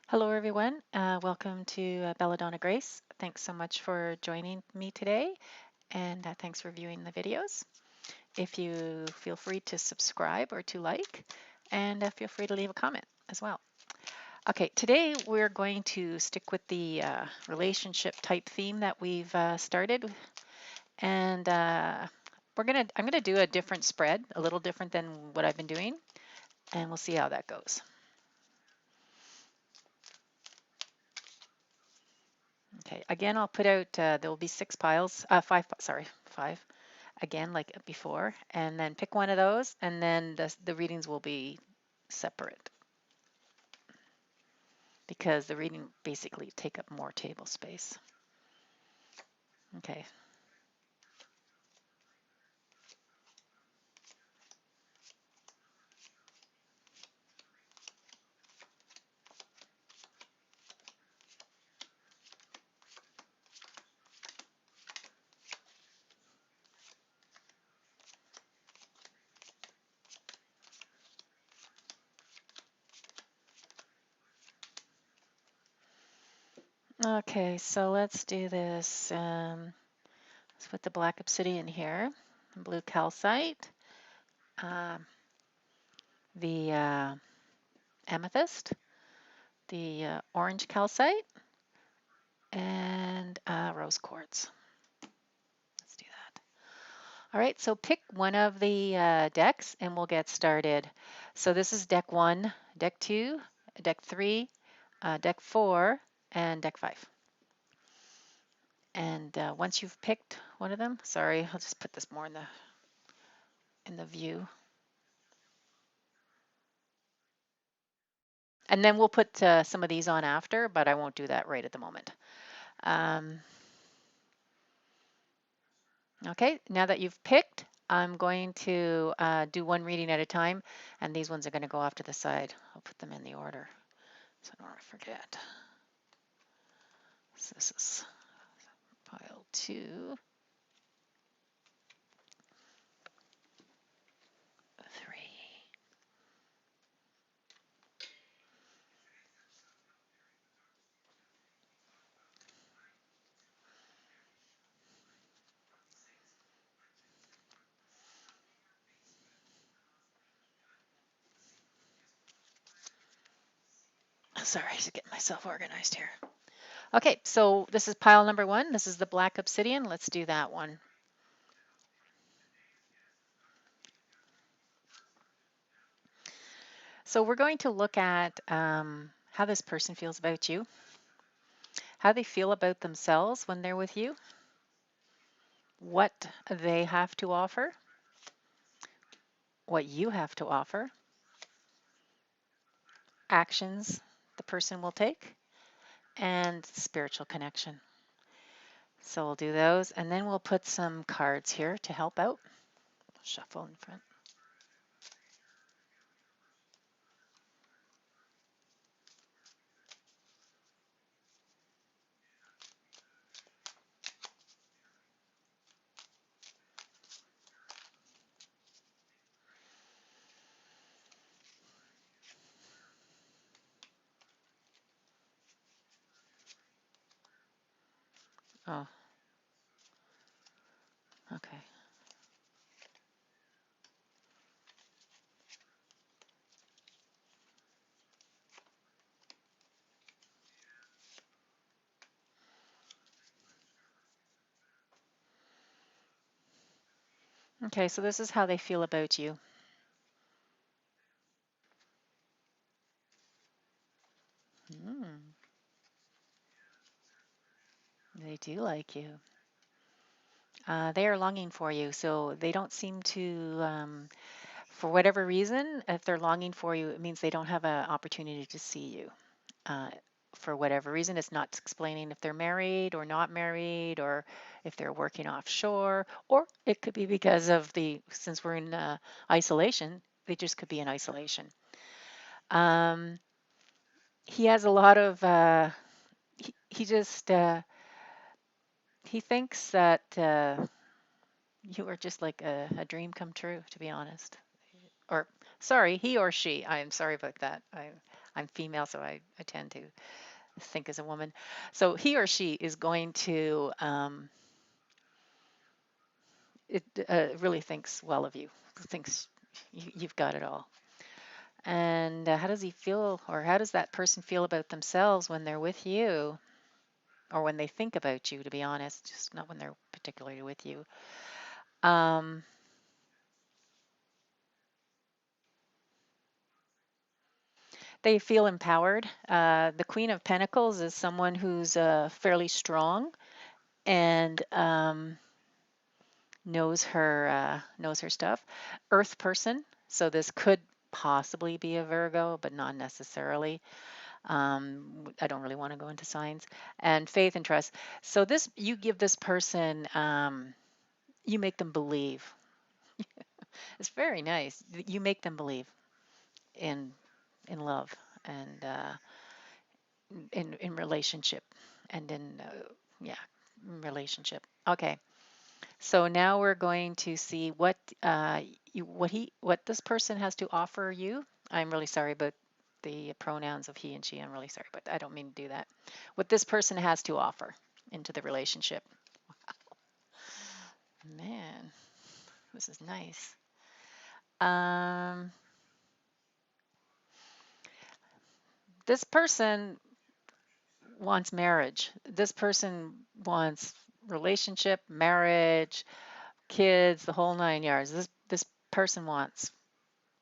Hello, everyone. Welcome to Belladonna Grace. Thanks so much for joining me today, and thanks for viewing the videos. If you feel free to subscribe or to like, and feel free to leave a comment as well. Okay, today we're going to stick with the relationship type theme that we've started, and I'm gonna do a different spread, a little different than what I've been doing, and we'll see how that goes. Okay, again, I'll put out, there will be five, again, like before, and then pick one of those, and then the readings will be separate because the reading basically take up more table space. Okay. Okay, so let's do this. Let's put the black obsidian here, blue calcite, um, the amethyst, the orange calcite, and rose quartz. Let's do that. All right, so pick one of the decks and we'll get started. So this is deck 1, deck 2, deck 3, deck 4, and deck 5. And once you've picked one of them, sorry, I'll just put this more in the view. And then we'll put some of these on after, but I won't do that right at the moment. Okay, now that you've picked, I'm going to do one reading at a time, and these ones are going to go off to the side. I'll put them in the order so I don't forget. So this is pile 2, 3. Sorry, just getting myself organized here. Okay, so this is pile number 1. This is the black obsidian. Let's do that one. So we're going to look at how this person feels about you, how they feel about themselves when they're with you, what they have to offer, what you have to offer, actions the person will take, and spiritual connection. So we'll do those, and then we'll put some cards here to help out. Shuffle in front. Oh, okay. Okay, so this is how they feel about you. They do like you. They are longing for you, so they don't seem to, for whatever reason, if they're longing for you, it means they don't have an opportunity to see you. Uh, for whatever reason, it's not explaining if they're married or not married, or if they're working offshore, or it could be because of since we're in isolation, they just could be in isolation. Um, he has a lot of, he just, he thinks that you are just like a dream come true, to be honest. Or sorry, he or she. I am sorry about that. I'm female, so I tend to think as a woman. So he or she is going to it really thinks well of you, thinks you've got it all. And how does he feel, or how does that person feel about themselves when they're with you, or when they think about you, to be honest, just not when they're particularly with you. Um, they feel empowered. The Queen of Pentacles is someone who's fairly strong and knows her stuff. Earth person, so this could possibly be a Virgo, but not necessarily. I don't really want to go into signs. And faith and trust. So this, you give this person, you make them believe. It's very nice. You make them believe in love and in relationship and in yeah, relationship. Okay. So now we're going to see what what this person has to offer you. I'm really sorry about the pronouns of he and she. I'm really sorry, but I don't mean to do that. What this person has to offer into the relationship. Man, this is nice. Um, this person wants marriage. This person wants relationship, marriage, kids, the whole nine yards. This person wants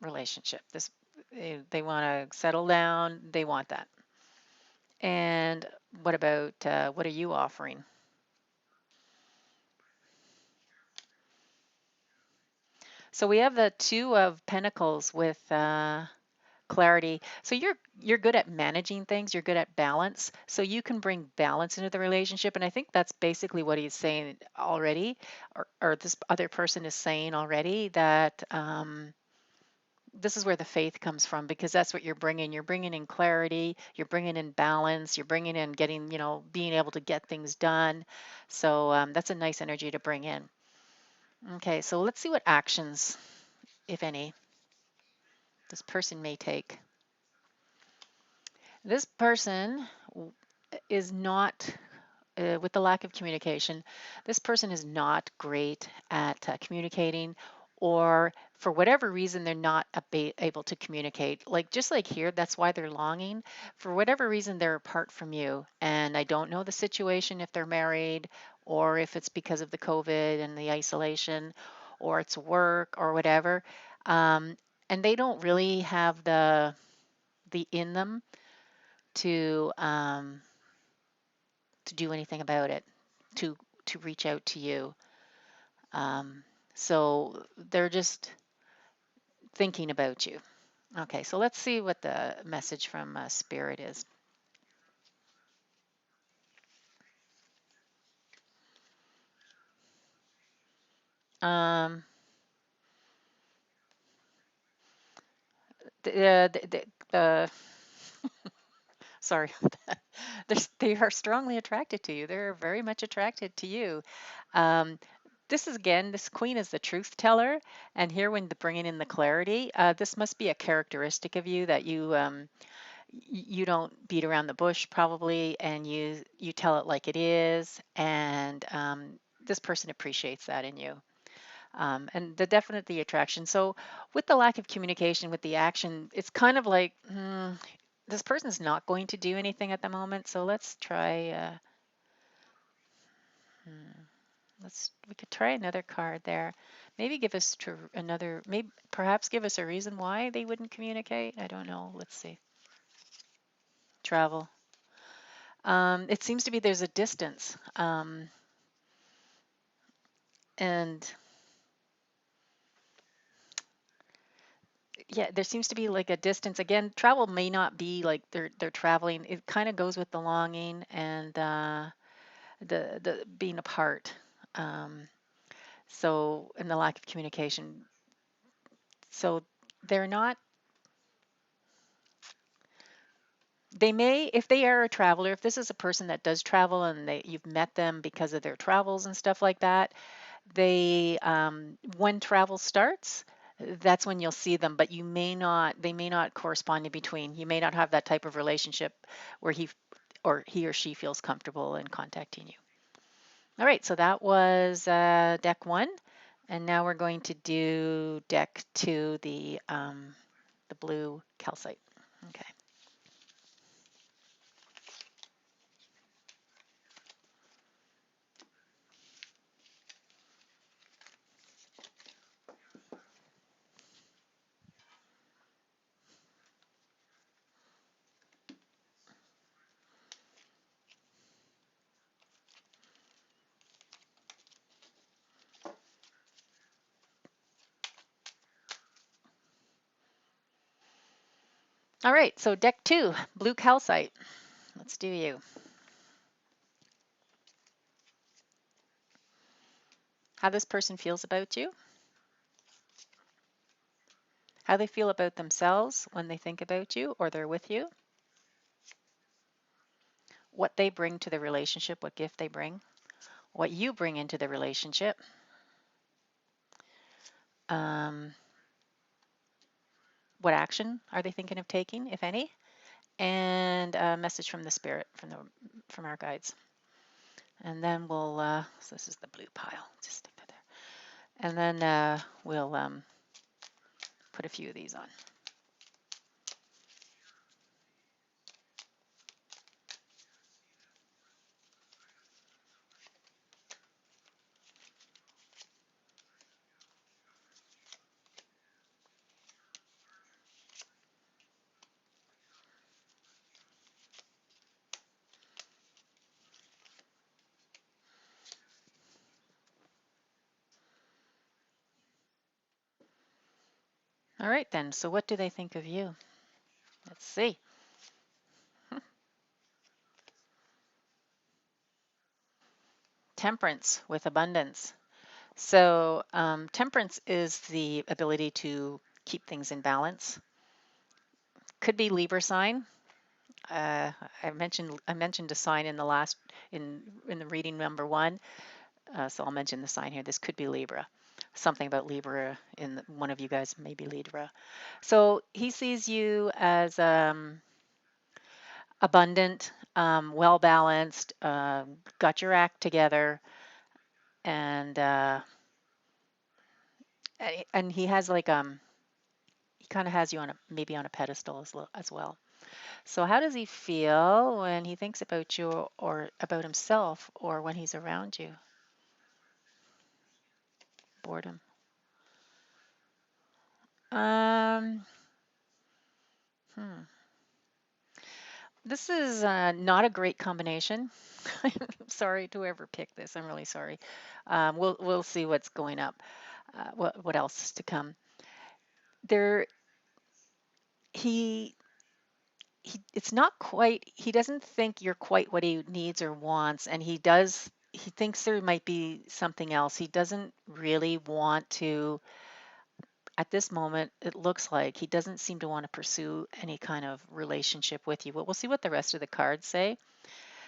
relationship. They want to settle down. They want that. And what about what are you offering? So we have the Two of Pentacles with clarity. So you're good at managing things. You're good at balance. So you can bring balance into the relationship. And I think that's basically what he's saying already, or this other person is saying already that. This is where the faith comes from because that's what you're bringing. You're bringing in clarity, you're bringing in balance, you're bringing in getting, being able to get things done. So that's a nice energy to bring in. Okay, so let's see what actions, if any, this person may take. This person is not with the lack of communication, this person is not great at communicating, or for whatever reason, they're not able to communicate. Like, just like here, that's why they're longing. For whatever reason, they're apart from you. And I don't know the situation if they're married or if it's because of the COVID and the isolation or it's work or whatever. Um, and they don't really have the in them to do anything about it, to reach out to you. Um, so they're just thinking about you. Okay, so let's see what the message from Spirit is. Um, the sorry, they are strongly attracted to you. They're very much attracted to you. Um, this is again, this queen is the truth teller, and here when the bringing in the clarity, this must be a characteristic of you that you don't beat around the bush probably, and you tell it like it is, and this person appreciates that in you. And the definite the attraction. So with the lack of communication, with the action, it's kind of like this person's not going to do anything at the moment. So let's try. Hmm, we could try another card there. Maybe give us another. Maybe perhaps give us a reason why they wouldn't communicate. I don't know. Let's see. Travel. It seems to be there's a distance, and yeah, there seems to be like a distance. Again, travel may not be like they're traveling. It kind of goes with the longing and the being apart. Um, so and the lack of communication. So they're not. They may, if they are a traveler, if this is a person that does travel and you've met them because of their travels and stuff like that, they when travel starts, that's when you'll see them, but they may not correspond in between. You may not have that type of relationship where he or she feels comfortable in contacting you. All right, so that was deck one, and now we're going to do deck two, the blue calcite. Okay. All right, so deck two, blue calcite. Let's do you. How this person feels about you, how they feel about themselves when they think about you or they're with you, what they bring to the relationship, what gift they bring, what you bring into the relationship, um, what action are they thinking of taking, if any, and a message from the spirit, from our guides. And then so this is the blue pile, just stick that there. And then we'll put a few of these on. All right then, so what do they think of you? Let's see. Temperance with abundance. So temperance is the ability to keep things in balance. Could be Libra sign. Uh, I mentioned a sign in the last in the reading number one, so I'll mention the sign here. This could be Libra. Something about Libra one of you guys may be Libra. So he sees you as abundant, well balanced, got your act together, and he has like he kind of has you on maybe on a pedestal as well. So how does he feel when he thinks about you or about himself or when he's around you? Boredom. Um, hmm. This is not a great combination. I'm sorry to whoever picked this. I'm really sorry. We'll see what's going up. What else is to come? There, he it's not quite. He doesn't think you're quite what he needs or wants, and he does. He thinks there might be something else. He doesn't really want to. At this moment, it looks like he doesn't seem to want to pursue any kind of relationship with you. But we'll see what the rest of the cards say.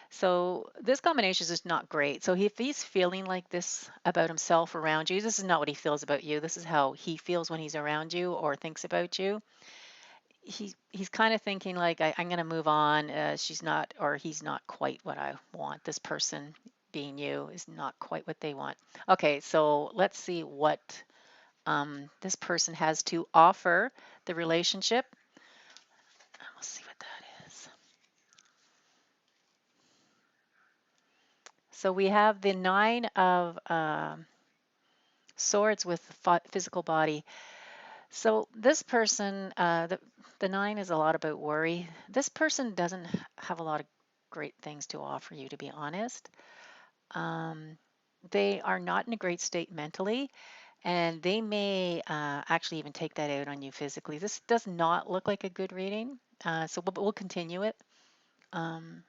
So this combination is just not great. So if he's feeling like this about himself around you, this is not what he feels about you. This is how he feels when he's around you or thinks about you. He's kind of thinking like I'm going to move on. She's not or he's not quite what I want. This person being you is not quite what they want. Okay, so let's see what this person has to offer the relationship. We'll see what that is. So we have the nine of swords with physical body. So this person, the nine is a lot about worry. This person doesn't have a lot of great things to offer you, to be honest. Um, they are not in a great state mentally, and they may actually even take that out on you physically. This does not look like a good reading, so we'll continue it. Um,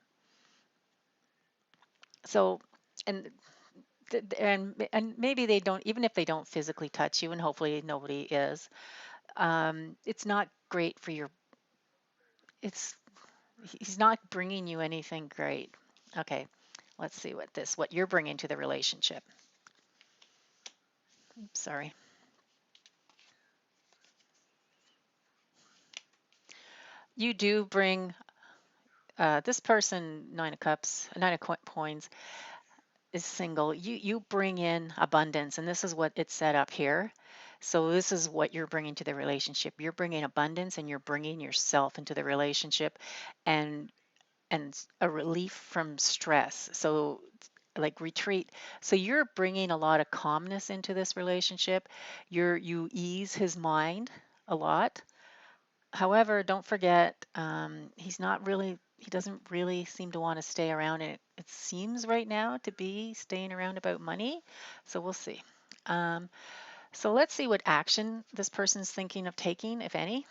so, and and maybe they don't, even if they don't physically touch you, and hopefully nobody is. It's not great for your. It's he's not bringing you anything great. Okay, let's see what you're bringing to the relationship. Sorry. you do bring this person, Nine of Cups, Nine of Coins, is single. You bring in abundance, and this is what it's set up here. So this is what you're bringing to the relationship. You're bringing abundance, and you're bringing yourself into the relationship, and a relief from stress. So like retreat. So you're bringing a lot of calmness into this relationship. You ease his mind a lot. However, don't forget, he doesn't really seem to want to stay around. And it seems right now to be staying around about money. So we'll see. Um, so let's see what action this person's thinking of taking, if any.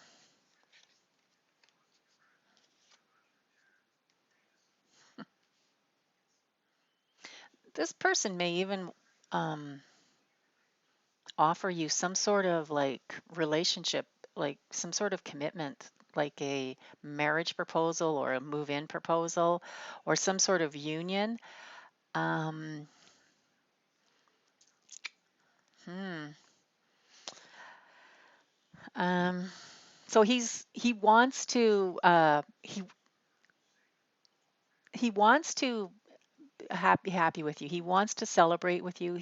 This person may even um, offer you some sort of like relationship, like some sort of commitment, like a marriage proposal or a move in proposal or some sort of union. Um, hmm. Um, so he wants to he wants to happy with you. He wants to celebrate with you.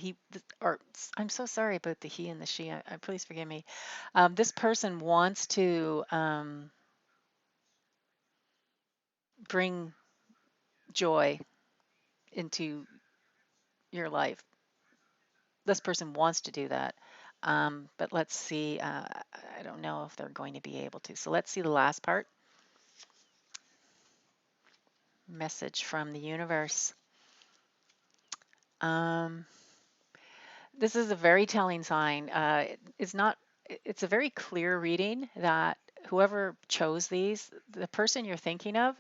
I'm so sorry about the he and the she. Please forgive me. This person wants to bring joy into your life. This person wants to do that. But let's see. I don't know if they're going to be able to. So let's see the last part. Message from the universe. Um, this is a very telling sign. It's not. It's a very clear reading that whoever chose these, the person you're thinking of,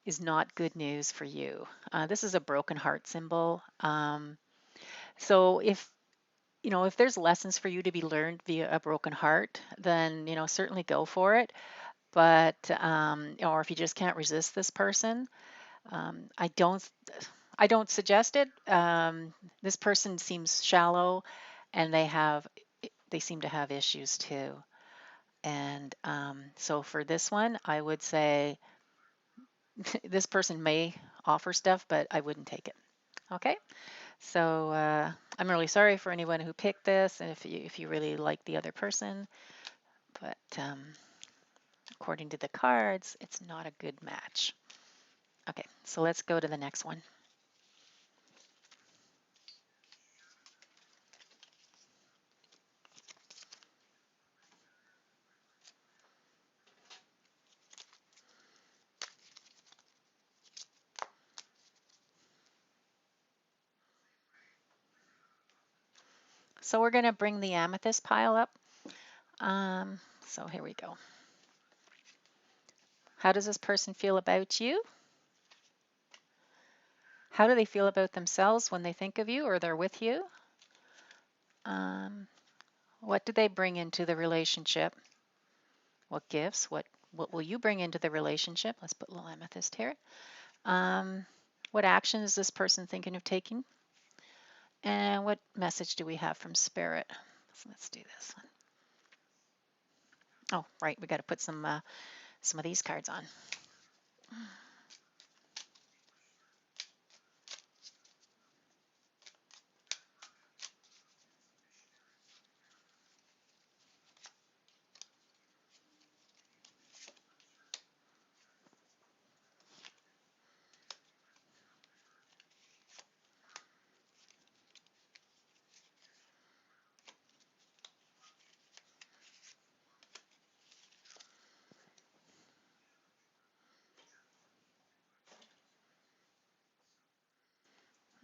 is not good news for you. This is a broken heart symbol. So if there's lessons for you to be learned via a broken heart, then certainly go for it. But or if you just can't resist this person, I don't suggest it. This person seems shallow, and they seem to have issues too. And so for this one, I would say this person may offer stuff, but I wouldn't take it. Okay. So I'm really sorry for anyone who picked this, and if you really like the other person, but according to the cards, it's not a good match. Okay, so let's go to the next one. So we're going to bring the amethyst pile up. So here we go. How does this person feel about you? How do they feel about themselves when they think of you or they're with you? Um, what do they bring into the relationship? What gifts? What will you bring into the relationship? Let's put a little amethyst here. What action is this person thinking of taking? And what message do we have from Spirit? So let's do this one. Oh, right, we got to put some of these cards on.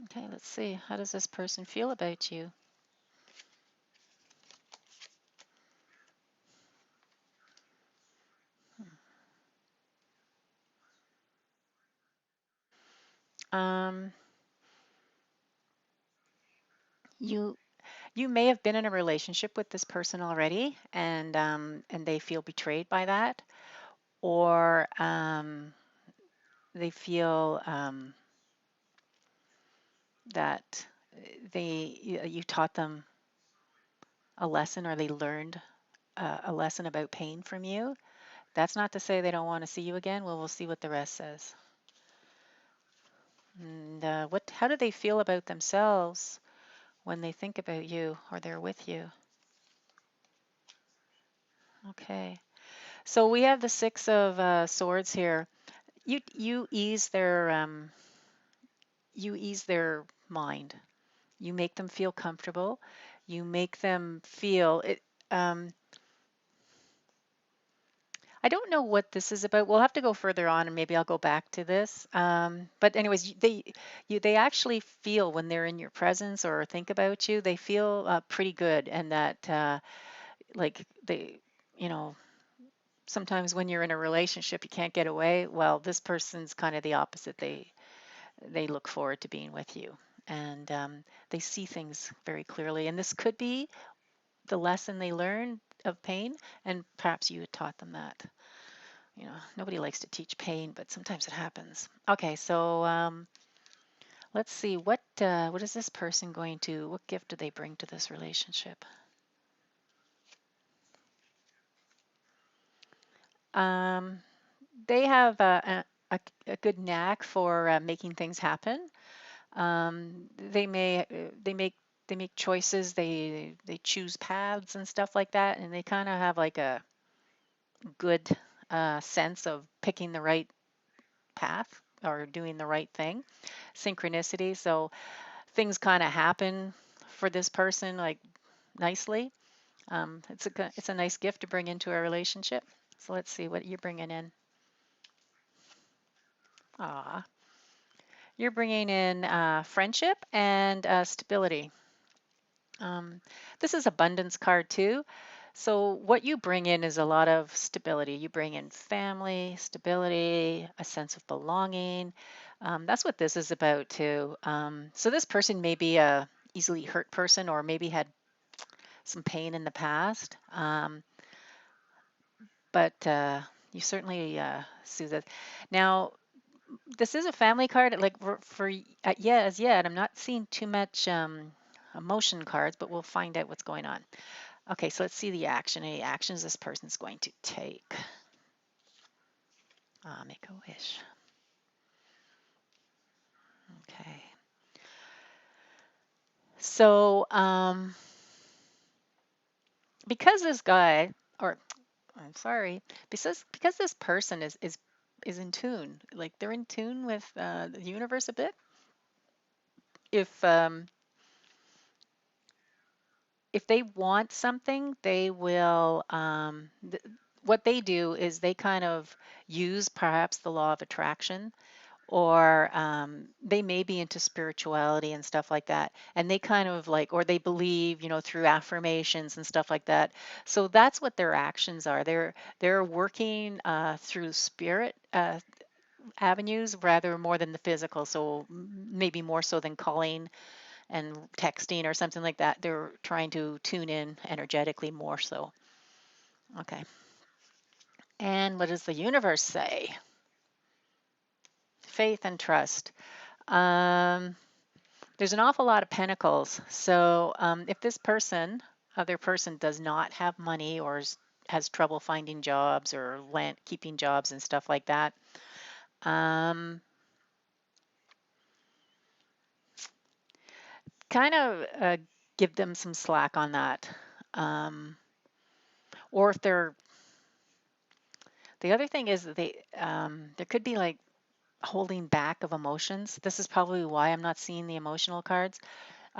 Okay, let's see. How does this person feel about you? Um, you you may have been in a relationship with this person already, and they feel betrayed by that, or they feel that you taught them a lesson, or they learned a lesson about pain from you. That's not to say they don't want to see you again. Well, we'll see what the rest says. And how do they feel about themselves when they think about you or they're with you? Okay. So we have the Six of Swords here. You ease their mind. You make them feel comfortable. You make them feel it. Um, I don't know what this is about. We'll have to go further on, and maybe I'll go back to this. But anyways, they actually feel when they're in your presence or think about you. They feel pretty good, and that like they, you know, sometimes when you're in a relationship, you can't get away. Well, this person's kind of the opposite. They look forward to being with you, and they see things very clearly. And this could be the lesson they learned of pain, and perhaps you had taught them that. Nobody likes to teach pain, but sometimes it happens. Okay, so let's see what is this person going to? What gift do they bring to this relationship? Um, they have a good knack for making things happen. They may they make choices. They choose paths and stuff like that, and they kind of have like a good sense of picking the right path or doing the right thing. Synchronicity. So things kind of happen for this person like nicely. It's a nice gift to bring into a relationship. So let's see what you're bringing in. Ah, you're bringing in friendship and stability. Um, this is abundance card too. So what you bring in is a lot of stability. You bring in family, stability, a sense of belonging. That's what this is about too. So this person may be a easily hurt person or maybe had some pain in the past, but you certainly soothe it. Now, this is a family card. Like yeah, as yet, I'm not seeing too much emotion cards, but we'll find out what's going on. Okay, so let's see the action. Any actions this person's going to take. Make a wish. Okay. So, because this guy, or I'm sorry, because this person is in tune, like they're in tune with the universe a bit. If if they want something, they will. What they do is they kind of use perhaps the law of attraction, or they may be into spirituality and stuff like that, and they kind of like, or they believe, through affirmations and stuff like that. So that's what their actions are. They're working through spirit avenues rather more than the physical. So maybe more so than calling and texting or something like that. They're trying to tune in energetically more so. Okay. And what does the universe say? Faith and trust. Um, there's an awful lot of pentacles. So if this other person does not have money or has trouble finding jobs or keeping jobs and stuff like that, um, kind of give them some slack on that. Um, or if they're, the other thing is that there could be like holding back of emotions. This is probably why I'm not seeing the emotional cards,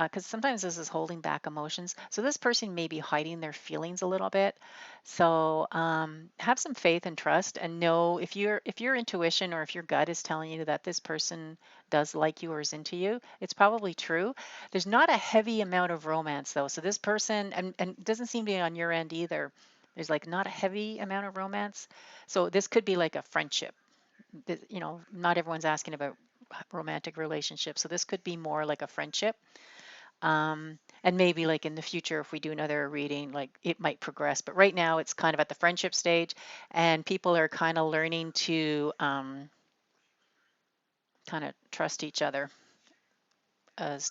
because sometimes this is holding back emotions. So this person may be hiding their feelings a little bit. So have some faith and trust, and know if your intuition or if your gut is telling you that this person does like you or is into you, it's probably true. There's not a heavy amount of romance though. So this person, and it doesn't seem to be on your end either. There's like not a heavy amount of romance. So this could be like a friendship. Not everyone's asking about romantic relationships. So this could be more like a friendship. And maybe like in the future, if we do another reading, like it might progress. But right now, it's kind of at the friendship stage, and people are kind of learning to kind of trust each other as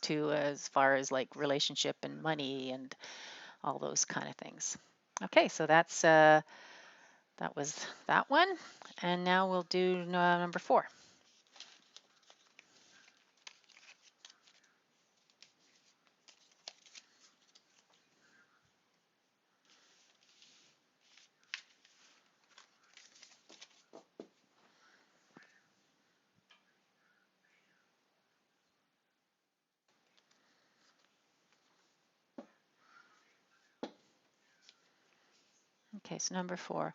far as like relationship and money and all those kind of things. Okay, so That was that one. And now we'll do number 4. Okay, so number 4.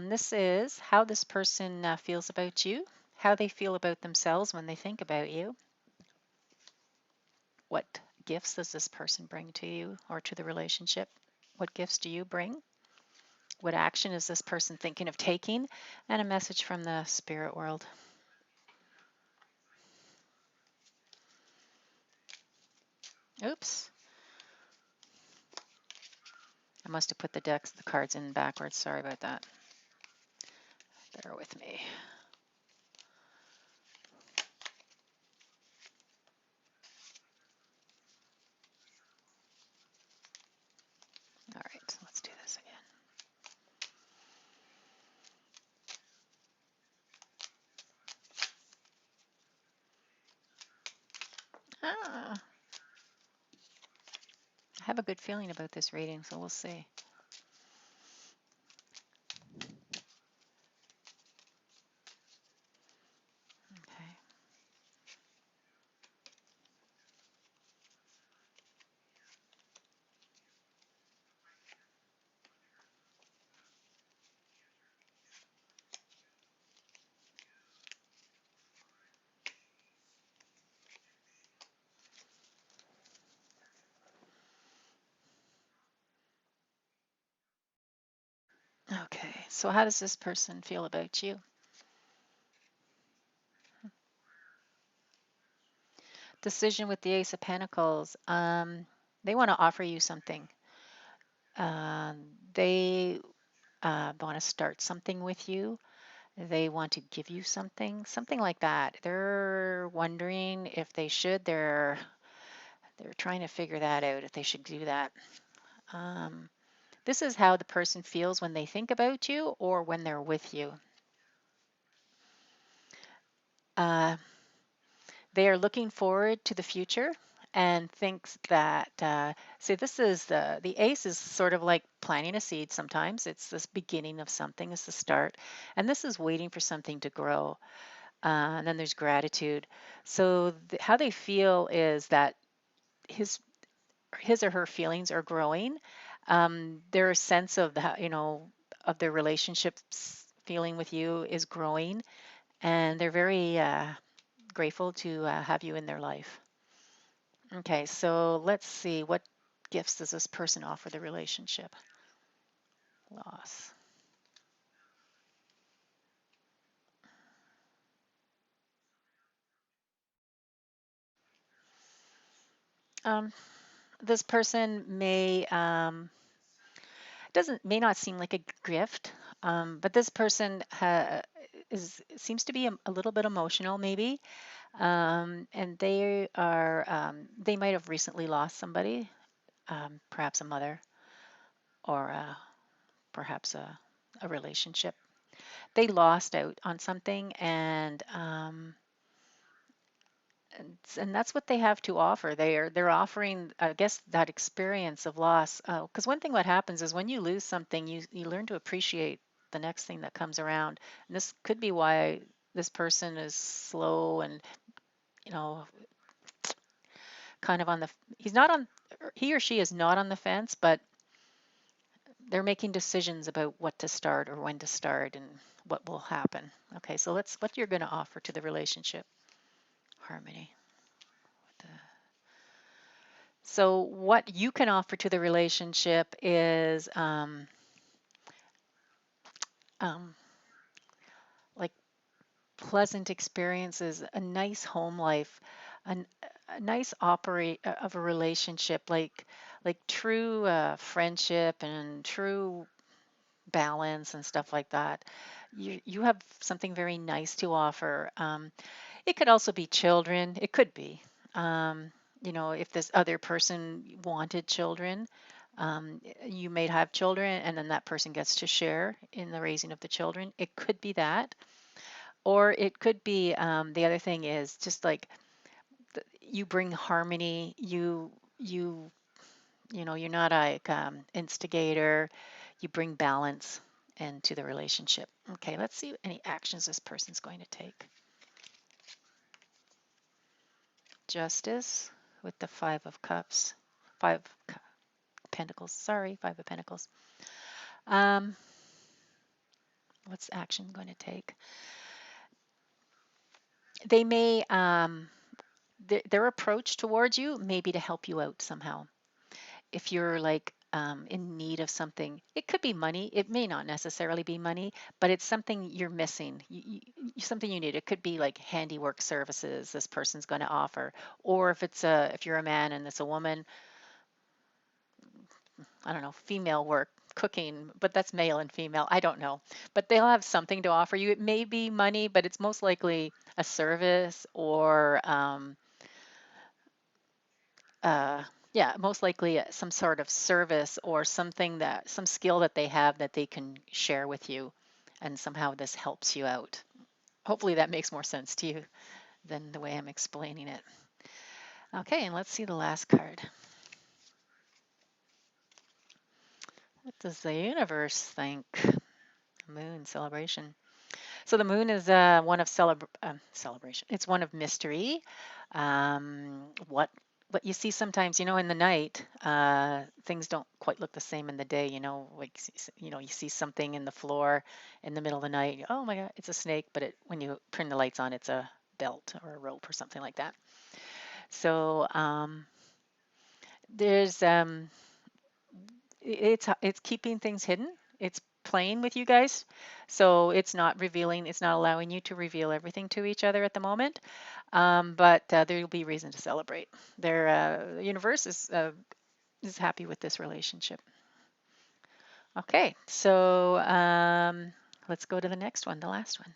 This is how this person feels about you, how they feel about themselves when they think about you. What gifts does this person bring to you or to the relationship? What gifts do you bring? What action is this person thinking of taking? And a message from the spirit world. Oops. I must have put the cards in backwards. Sorry about that. Bear with me. All right, let's do this again. I have a good feeling about this reading, so we'll see. Okay. Okay, so how does this person feel about you? Decision with the Ace of Pentacles. They want to offer you something. They want to start something with you. They want to give you something like that. They're wondering if they should. They're trying to figure that out if they should do that. This is how the person feels when they think about you or when they're with you. Uh, they are looking forward to the future and thinks that see, this is the ace is sort of like planting a seed. Sometimes it's this beginning of something, it's the start, and this is waiting for something to grow. And then there's gratitude. So how they feel is that his his or her feelings are growing. Their sense of the of their relationships feeling with you is growing, and they're very grateful to have you in their life. Okay, so let's see, what gifts does this person offer the relationship? Loss. Um, this person may not seem like a gift, but this person seems to be a little bit emotional, maybe, and they might have recently lost somebody, perhaps a mother or perhaps a relationship. They lost out on something, and that's what they have to offer. They're offering, I guess, that experience of loss. Because one thing what happens is when you lose something, you learn to appreciate the next thing that comes around. And this could be why this person is slow and you know kind of on the he's not on he or she is not on the fence, but they're making decisions about what to start or when to start and what will happen. Okay, so let's what you're going to offer to the relationship. Harmony. So what you can offer to the relationship is um, like pleasant experiences, a nice home life, an, a nice operate of a relationship, like true friendship and true balance and stuff like that. You have something very nice to offer. It could also be children. It could be, if this other person wanted children, You may have children, and then that person gets to share in the raising of the children. It could be that, or it could be the other thing is just like you bring harmony. You know, you're not like instigator. You bring balance into the relationship. Okay, let's see any actions this person's going to take. Justice with the Five of Cups, Five Pentacles. Sorry, Five of Pentacles. Um, what's action going to take? They may their approach towards you may be to help you out somehow. If you're like in need of something, it could be money. It may not necessarily be money, but it's something you're missing. Something you need. It could be like handiwork services this person's going to offer, or if you're a man and it's a woman, I don't know, female work, cooking, but that's male and female. I don't know. But they'll have something to offer you. It may be money, but it's most likely a service or uh, yeah, most likely some sort of service or some skill that they have that they can share with you, and somehow this helps you out. Hopefully that makes more sense to you than the way I'm explaining it. Okay, and let's see the last card. What does the universe think? Moon celebration. So the moon is one of celebration. It's one of mystery. What you see sometimes, in the night, things don't quite look the same in the day. Like you see something in the floor in the middle of the night. Oh my God, it's a snake! But when you turn the lights on, it's a belt or a rope or something like that. So there's it's keeping things hidden. It's playing with you guys. So it's not revealing, it's not allowing you to reveal everything to each other at the moment. But there will be reason to celebrate. The universe is happy with this relationship. Okay, so let's go to the next one, the last one.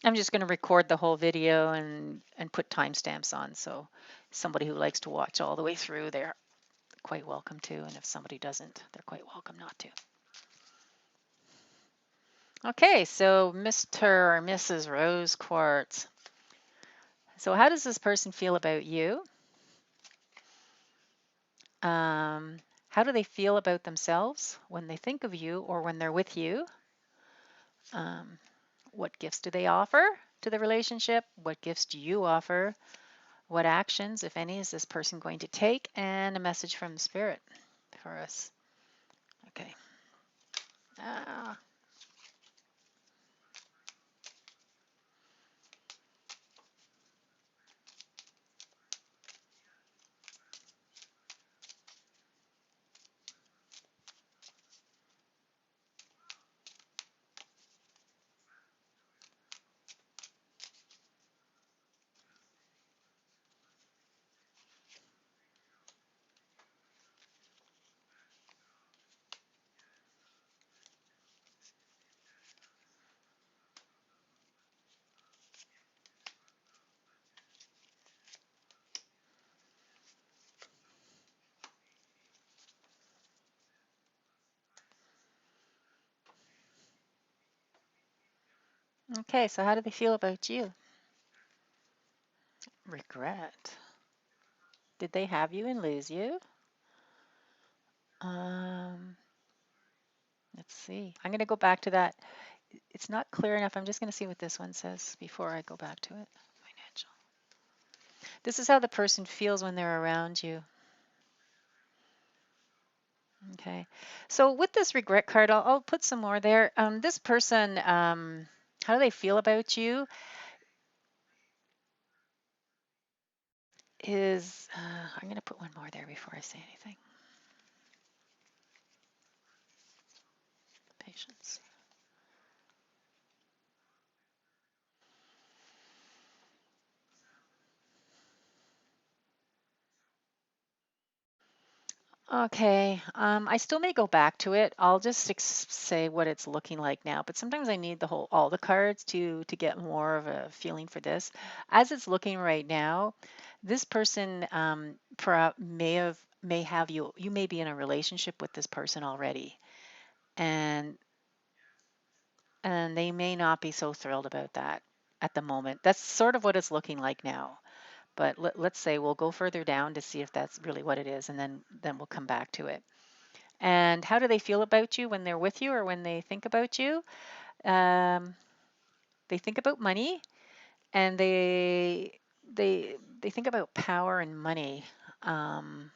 I'm just going to record the whole video and put timestamps on. So somebody who likes to watch all the way through, they're quite welcome to. And if somebody doesn't, they're quite welcome not to. Okay, so Mr. or Mrs. Rose Quartz. So how does this person feel about you? How do they feel about themselves when they think of you or when they're with you? Um, what gifts do they offer to the relationship? What gifts do you offer? What actions, if any, is this person going to take? And a message from the spirit for us. Okay. Ah. Okay, so how do they feel about you? Regret. Did they have you and lose you? Um, let's see. I'm going to go back to that. It's not clear enough. I'm just going to see what this one says before I go back to it. Financial. This is how the person feels when they're around you. Okay. So with this regret card, I'll put some more there. This person, how do they feel about you? I'm going to put one more there before I say anything. Patience. Okay, I still may go back to it. I'll just say what it's looking like now, but sometimes I need all the cards to get more of a feeling for this. As it's looking right now, this person may have you may be in a relationship with this person already, and they may not be so thrilled about that at the moment. That's sort of what it's looking like now. But let's say we'll go further down to see if that's really what it is, and then we'll come back to it. And how do they feel about you when they're with you or when they think about you? Um, they think about money, and they think about power and money. Um,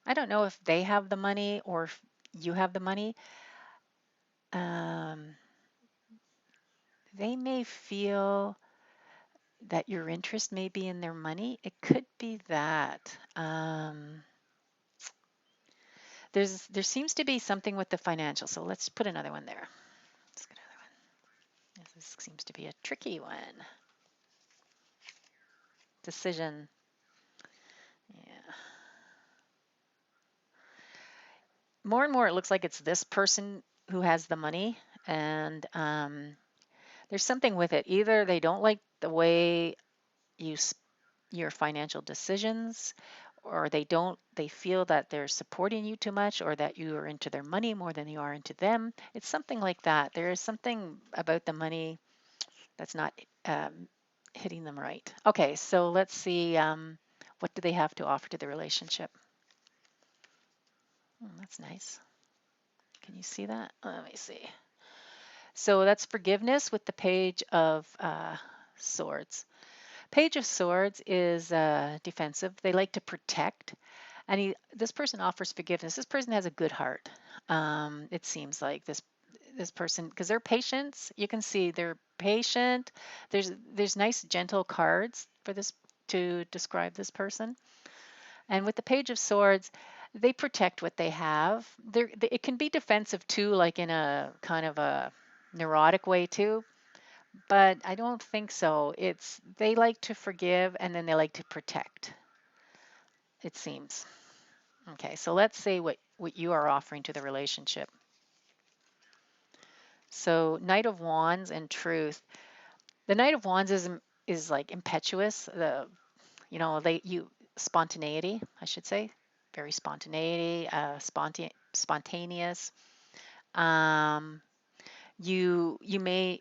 I don't know if they have the money or if you have the money. Um, they may feel that your interest may be in their money. It could be that. There seems to be something with the financial. So let's put another one there. Let's get another one. This seems to be a tricky one. Decision. Yeah. More and more, it looks like it's this person who has the money, and there's something with it. Either they don't like the way you your financial decisions, or they feel that they're supporting you too much, or that you are into their money more than you are into them. It's something like that. There is something about the money that's not um, hitting them right. Okay, so let's see. What do they have to offer to the relationship? That's nice. Can you see that? Let me see. So that's forgiveness with the Page of Swords. Page of Swords is defensive. They like to protect, and this person offers forgiveness. This person has a good heart. It seems like this person, because they're patient. You can see they're patient. There's nice gentle cards for this to describe this person. And with the Page of Swords, they protect what they have. It can be defensive too, like in a kind of a neurotic way too, but I don't think so. It's they like to forgive and then they like to protect, it seems. Okay, so let's say what you are offering to the relationship. So Knight of Wands and Truth. The Knight of Wands is like impetuous. They spontaneity, I should say, very spontaneity, spontaneous. Um, you may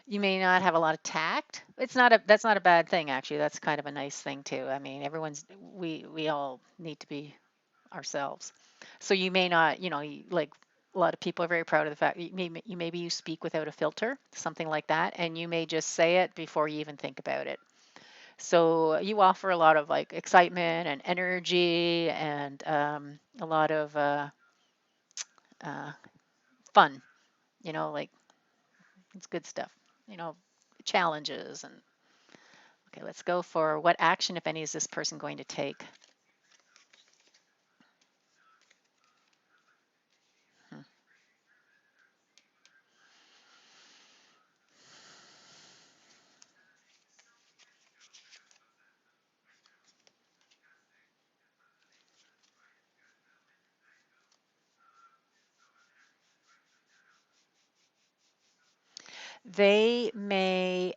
you may not have a lot of tact. That's not a bad thing actually. That's kind of a nice thing too. I mean, we all need to be ourselves. So you may not, like a lot of people are very proud of the fact maybe you speak without a filter, something like that, and you may just say it before you even think about it. So you offer a lot of like excitement and energy and a lot of uh, fun, like it's good stuff, you know, challenges. And okay, let's go for what action, if any, is this person going to take? Hmm. They may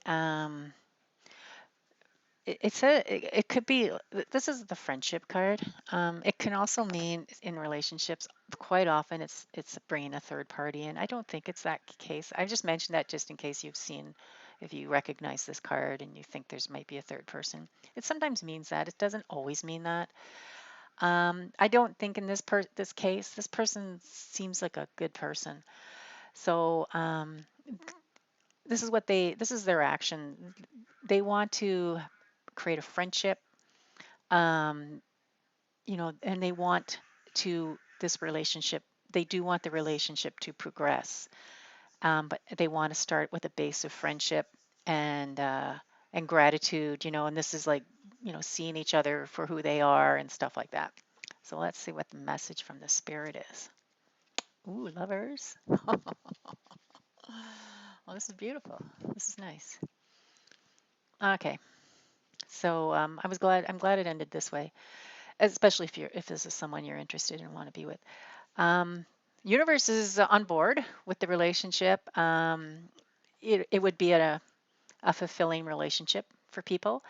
it could be this is the friendship card. It can also mean in relationships quite often it's bringing a third party in. I don't think it's that case. I just mentioned that just in case if you recognize this card and you think there's might be a third person. It sometimes means that. It doesn't always mean that. I don't think in this case this person seems like a good person. So this is their action. They want to create a friendship, um, and they want this relationship. They do want the relationship to progress, but they want to start with a base of friendship and uh, and gratitude. And this is like seeing each other for who they are and stuff like that. So let's see what the message from the spirit is. Ooh, lovers. Well, this is beautiful. This is nice. Okay. So I'm glad it ended this way, especially if this is someone you're interested in and want to be with. Um, Universe is on board with the relationship. It would be a fulfilling relationship for people.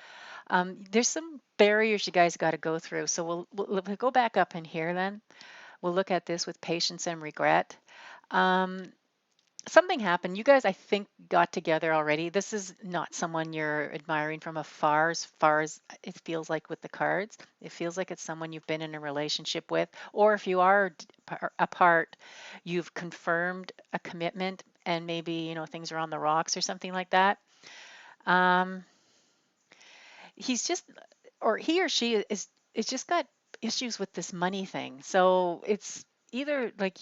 There's some barriers you guys got to go through. So we'll go back up in here then. We'll look at this with patience and regret. Um, Something happened. You guys, I think, got together already. This is not someone you're admiring from afar, as far as it feels like with the cards. It feels like it's someone you've been in a relationship with, or if you are apart, you've confirmed a commitment, and maybe things are on the rocks or something like that. Um, he's just, or he or she is just got issues with this money thing. So it's either like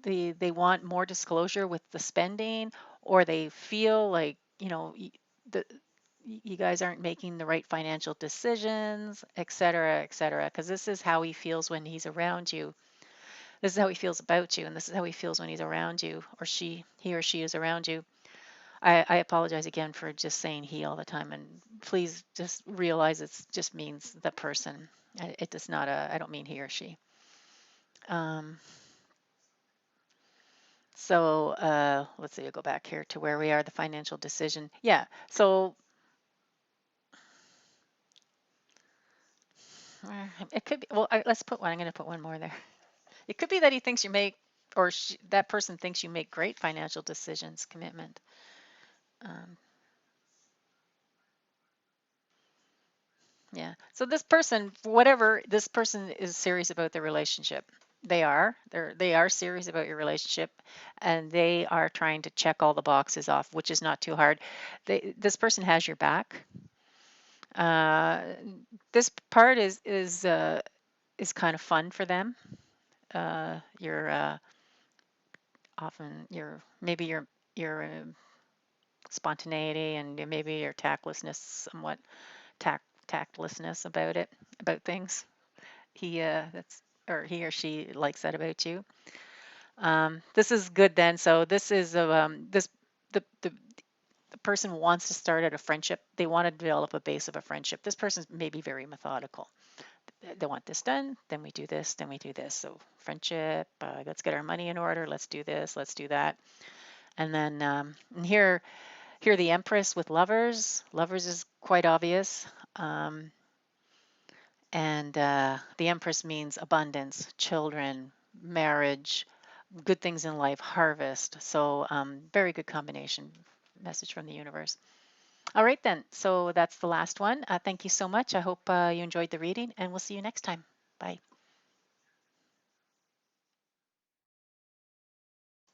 they want more disclosure with the spending, or they feel like the you guys aren't making the right financial decisions, et cetera, et cetera. Because this is how he feels when he's around you. This is how he feels about you, and this is how he feels when he's around you, or he or she is around you. I apologize again for just saying he all the time, and please just realize it just means the person. It does not, I don't mean he or she. Um, let's see, I'll go back here to where we are, the financial decision. Yeah, so it could be, well, let's put one, I'm going to put one more there. It could be that he thinks you make, or that person thinks you make great financial decisions, commitment. Um, Yeah. So this person, whatever, this person is serious about the relationship. They are serious about your relationship, and they are trying to check all the boxes off, which is not too hard. This person has your back. Uh, this part is kind of fun for them. You're often your spontaneity and maybe your tactlessness, somewhat tactlessness about things. That's or he or she likes that about you. This is good then. So this is the person wants to start at a friendship. They want to develop a base of a friendship. This person's maybe very methodical. They want this done, then we do this, then we do this. So friendship. Let's get our money in order. Let's do this. Let's do that. And then and here the Empress with lovers. Lovers is quite obvious. Um, And the Empress means abundance, children, marriage, good things in life, harvest. So, very good combination message from the universe. All right, then. So, that's the last one. Thank you so much. I hope you enjoyed the reading, and we'll see you next time. Bye.